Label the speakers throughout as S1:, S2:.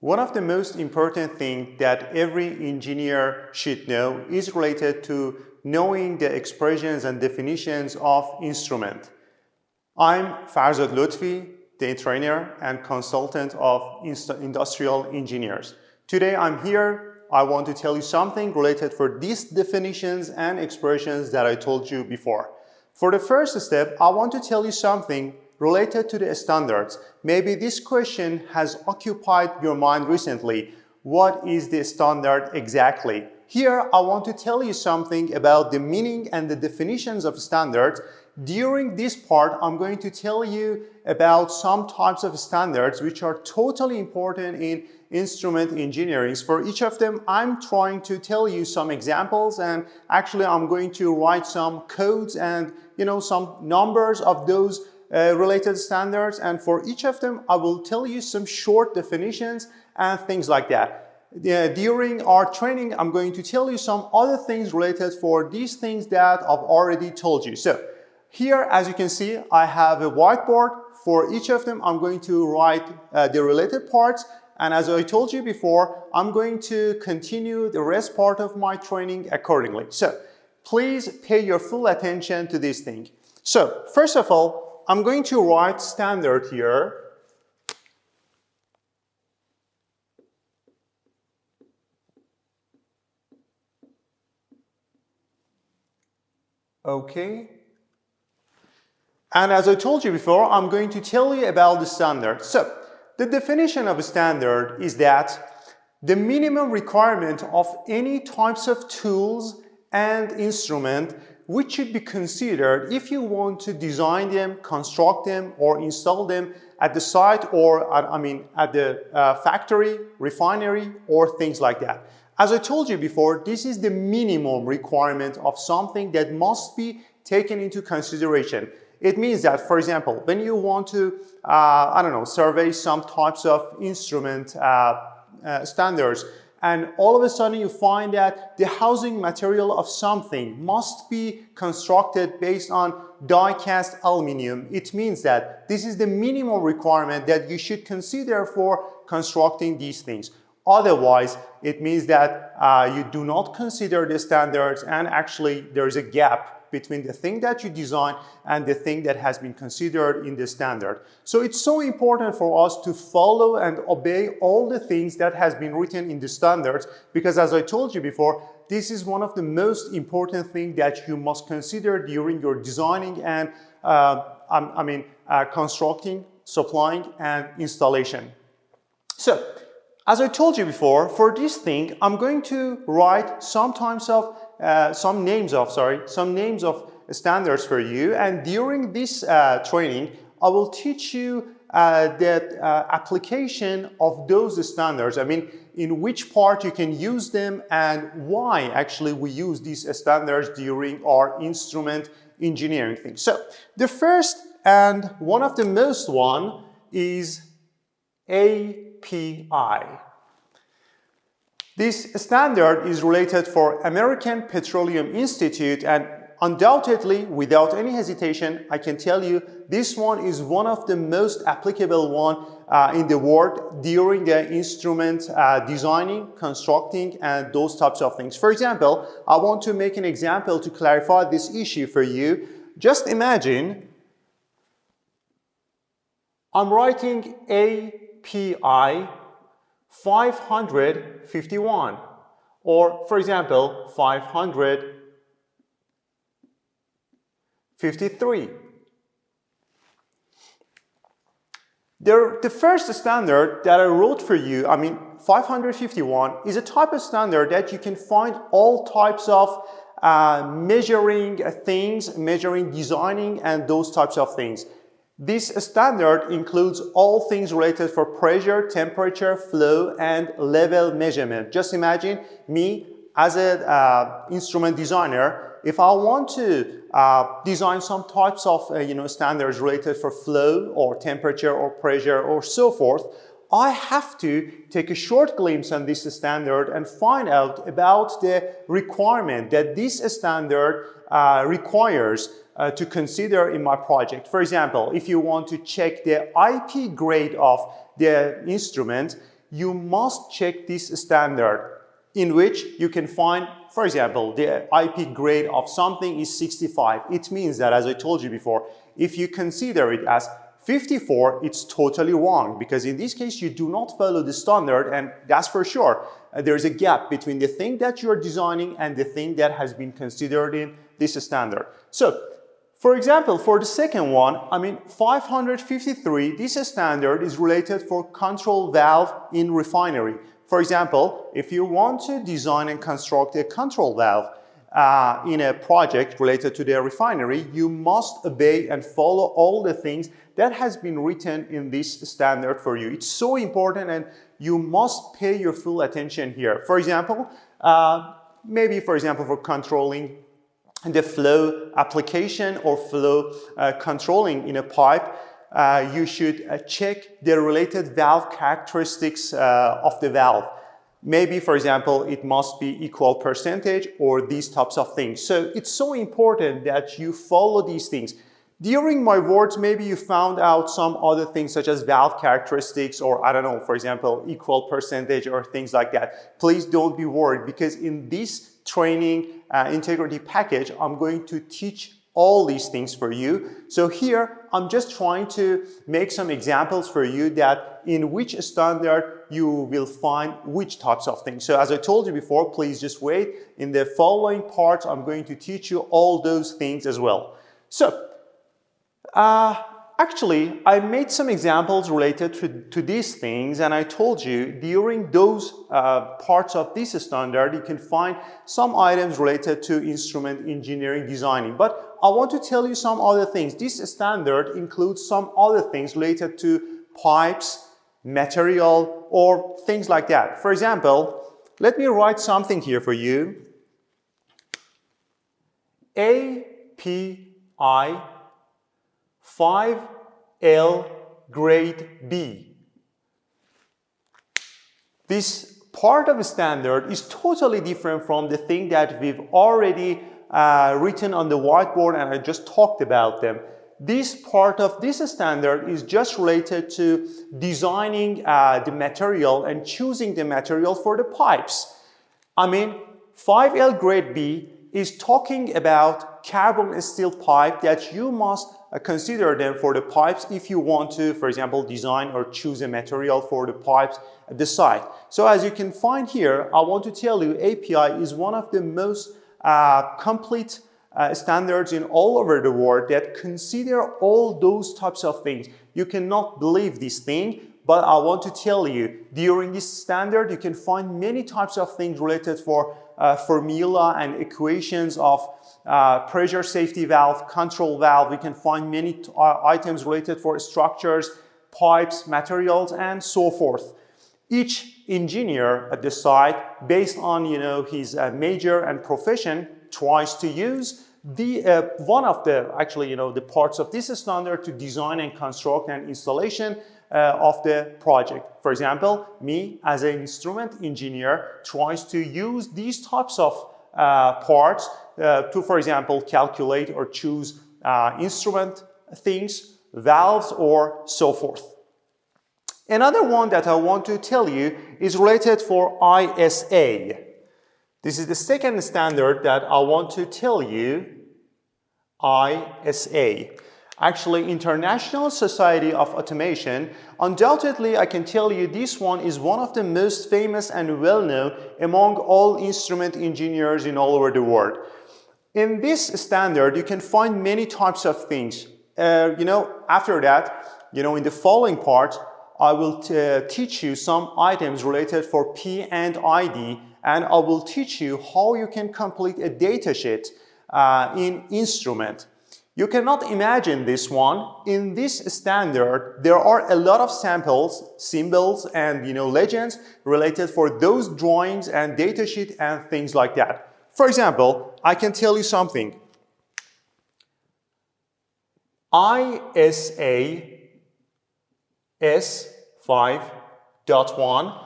S1: One of the most important things that every engineer should know is related to knowing the expressions and definitions of instrument. I'm Farzad Lutfi, the trainer and consultant of industrial engineers. Today I'm here. I want to tell you something related for these definitions and expressions that I told you before. For the first step, I want to tell you something related to the standards. Maybe this question has occupied your mind recently. What is the standard exactly? Here, I want to tell you something about the meaning and the definitions of standards. During this part, I'm going to tell you about some types of standards which are totally important in instrument engineering. For each of them, I'm trying to tell you some examples, and actually I'm going to write some codes and some numbers of those related standards, and for each of them I will tell you some short definitions and things like that. During our training, I'm going to tell you some other things related for these things that I've already told you. So here, as you can see, I have a whiteboard. For each of them, I'm going to write the related parts, and as I told you before, I'm going to continue the rest part of my training accordingly. So please pay your full attention to this thing. So first of all, I'm going to write standard here. Okay. And as I told you before, I'm going to tell you about the standard. So the definition of a standard is that the minimum requirement of any types of tools and instrument which should be considered if you want to design them, construct them, or install them at the site or at the factory, refinery, or things like that. As I told you before, this is the minimum requirement of something that must be taken into consideration. It means that, for example, when you want to, survey some types of instrument standards, and all of a sudden you find that the housing material of something must be constructed based on die-cast aluminum. It means that this is the minimum requirement that you should consider for constructing these things. Otherwise, it means that you do not consider the standards, and actually there is a gap between the thing that you design and the thing that has been considered in the standard. So it's so important for us to follow and obey all the things that has been written in the standards, because as I told you before, this is one of the most important things that you must consider during your designing and constructing, supplying, and installation. So, as I told you before, for this thing, I'm going to write some names of standards for you, and during this training, I will teach you the application of those standards. In which part you can use them and why actually we use these standards during our instrument engineering thing. So, the first and one of the most one is API. This standard is related for American Petroleum Institute, and undoubtedly, without any hesitation, I can tell you this one is one of the most applicable one in the world during the instrument designing, constructing, and those types of things. For example, I want to make an example to clarify this issue for you. Just imagine I'm writing API 551, or for example 553. The first standard that I wrote for you, 551, is a type of standard that you can find all types of measuring things, measuring, designing, and those types of things. This standard includes all things related for pressure, temperature, flow, and level measurement. Just imagine me as an instrument designer. If I want to design some types of standards related for flow or temperature or pressure or so forth, I have to take a short glimpse on this standard and find out about the requirement that this standard requires to consider in my project. For example, if you want to check the IP grade of the instrument, you must check this standard, in which you can find, for example, the IP grade of something is 65. It means that, as I told you before, if you consider it as 54, it's totally wrong, because in this case you do not follow the standard, and that's for sure. There's a gap between the thing that you're designing and the thing that has been considered in this standard. So, for example, for the second one, 553, this standard is related for control valve in refinery. For example, if you want to design and construct a control valve in a project related to the refinery, you must obey and follow all the things that has been written in this standard for you. It's so important, and you must pay your full attention here. For example, maybe for example for controlling the flow application or flow controlling in a pipe, you should check the related valve characteristics of the valve. Maybe, for example, it must be equal percentage or these types of things. So it's so important that you follow these things. During my words, maybe you found out some other things such as valve characteristics, or I don't know, for example, equal percentage or things like that. Please don't be worried, because in this training integrity package, I'm going to teach all these things for you. So here, I'm just trying to make some examples for you that in which standard you will find which types of things. So as I told you before, please just wait. In the following parts, I'm going to teach you all those things as well. So, actually, I made some examples related to these things, and I told you during those parts of this standard, you can find some items related to instrument engineering designing. But I want to tell you some other things. This standard includes some other things related to pipes, material, or things like that. For example, let me write something here for you. API 5L grade B. This part of the standard is totally different from the thing that we've already written on the whiteboard, and I just talked about them. This part of this standard is just related to designing the material and choosing the material for the pipes. 5L grade B is talking about carbon steel pipe that you must consider them for the pipes if you want to, for example, design or choose a material for the pipes at the site. So as you can find here, I want to tell you API is one of the most complete standards in all over the world that consider all those types of things. You cannot believe this thing, but I want to tell you, during this standard, you can find many types of things related for formula and equations of pressure safety valve, control valve. We can find many items related for structures, pipes, materials, and so forth. Each engineer at the site, based on his major and profession, tries to use one of the the parts of this standard to design and construct an installation of the project. For example, me as an instrument engineer tries to use these types of parts to, for example, calculate or choose instrument things, valves, or so forth. Another one that I want to tell you is related for ISA. This is the second standard that I want to tell you, ISA. Actually, International Society of Automation. Undoubtedly, I can tell you this one is one of the most famous and well-known among all instrument engineers in all over the world. In this standard, you can find many types of things. After that, in the following part, I will teach you some items related for P and ID, and I will teach you how you can complete a datasheet in instrument. You cannot imagine this one. In this standard, there are a lot of samples, symbols, and legends related for those drawings and datasheet and things like that. For example, I can tell you something. ISA S5.1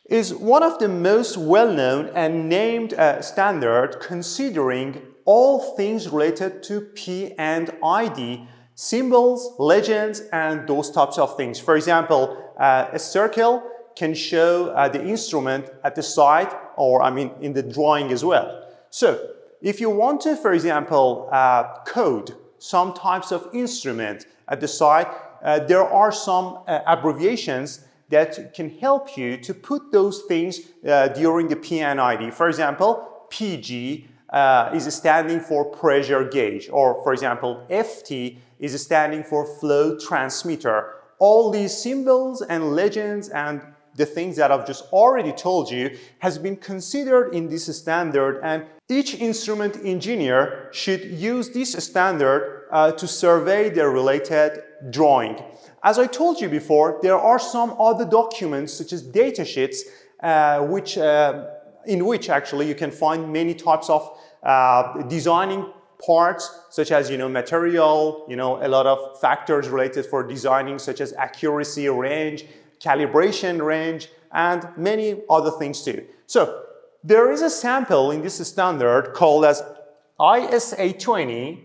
S1: is one of the most well-known and named standard considering all things related to P and ID, symbols, legends, and those types of things. For example, a circle can show the instrument at the side, or I mean in the drawing as well. So if you want to, for example, code some types of instrument at the side, there are some abbreviations that can help you to put those things during the PNID. For example, PG is standing for pressure gauge, or for example, FT is standing for flow transmitter. All these symbols and legends and the things that I've just already told you has been considered in this standard, and each instrument engineer should use this standard to survey the related drawing. As I told you before, there are some other documents such as datasheets in which actually you can find many types of designing parts, such as material, a lot of factors related for designing, such as accuracy, range, calibration range, and many other things too. So there is a sample in this standard called as ISA 20,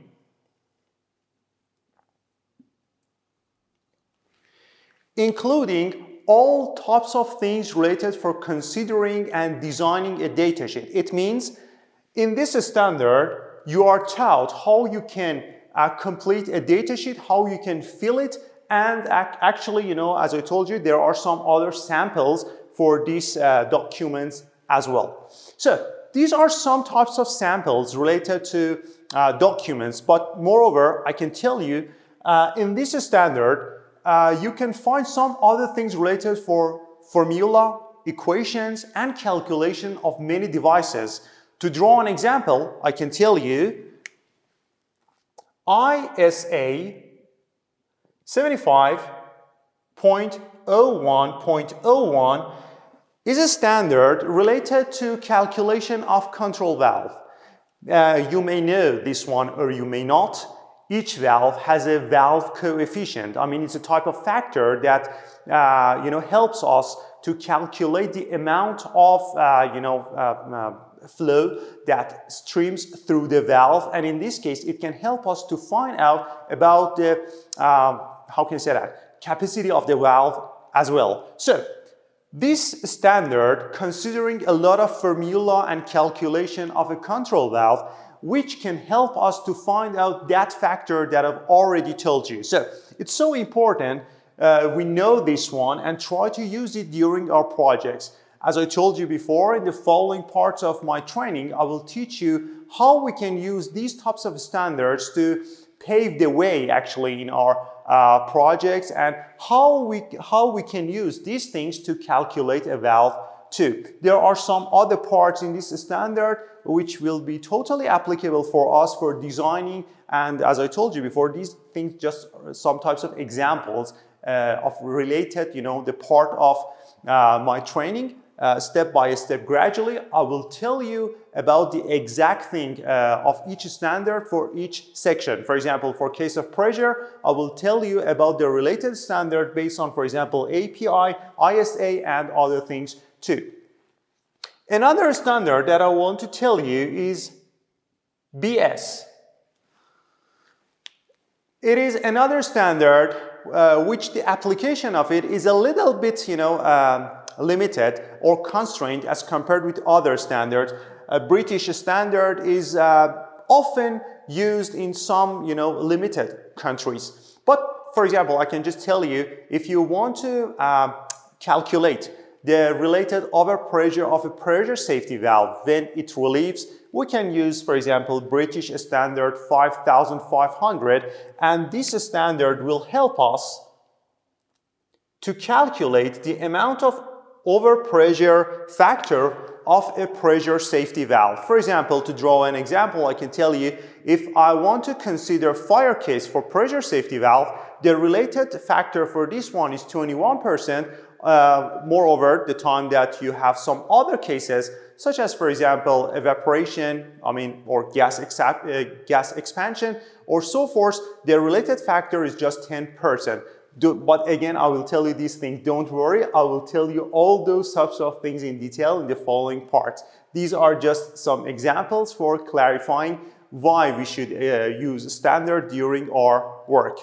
S1: including all types of things related for considering and designing a datasheet. It means in this standard, you are taught how you can complete a datasheet, how you can fill it, and actually, as I told you, there are some other samples for these documents as well. So these are some types of samples related to documents, but moreover, I can tell you in this standard, you can find some other things related for formula, equations, and calculation of many devices. To draw an example, I can tell you ISA 75.01.01 is a standard related to calculation of control valve. You may know this one or you may not. Each valve has a valve coefficient. I mean, it's a type of factor that helps us to calculate the amount of flow that streams through the valve, and in this case it can help us to find out about the capacity of the valve as well. So this standard, considering a lot of formula and calculation of a control valve, which can help us to find out that factor that I've already told you. So it's so important we know this one and try to use it during our projects. As I told you before, in the following parts of my training, I will teach you how we can use these types of standards to pave the way actually in our projects, and how we can use these things to calculate a valve too. There are some other parts in this standard which will be totally applicable for us for designing, and as I told you before, these things just some types of examples of related, the part of my training. Step by step, gradually, I will tell you about the exact thing of each standard for each section. For example, for case of pressure, I will tell you about the related standard based on, for example, API, ISA, and other things too. Another standard that I want to tell you is BS. It is another standard which the application of it is a little bit, limited or constrained as compared with other standards. A British standard is often used in some, limited countries. But for example, I can just tell you, if you want to calculate the related overpressure of a pressure safety valve when it relieves, we can use, for example, British standard 5500, and this standard will help us to calculate the amount of overpressure factor of a pressure safety valve. For example, to draw an example, I can tell you, if I want to consider fire case for pressure safety valve, the related factor for this one is 21%. Moreover, the time that you have some other cases, such as, for example, evaporation, or gas expansion, or so forth, the related factor is just 10%. But again, I will tell you these things. Don't worry, I will tell you all those types of things in detail in the following parts. These are just some examples for clarifying why we should use standard during our work.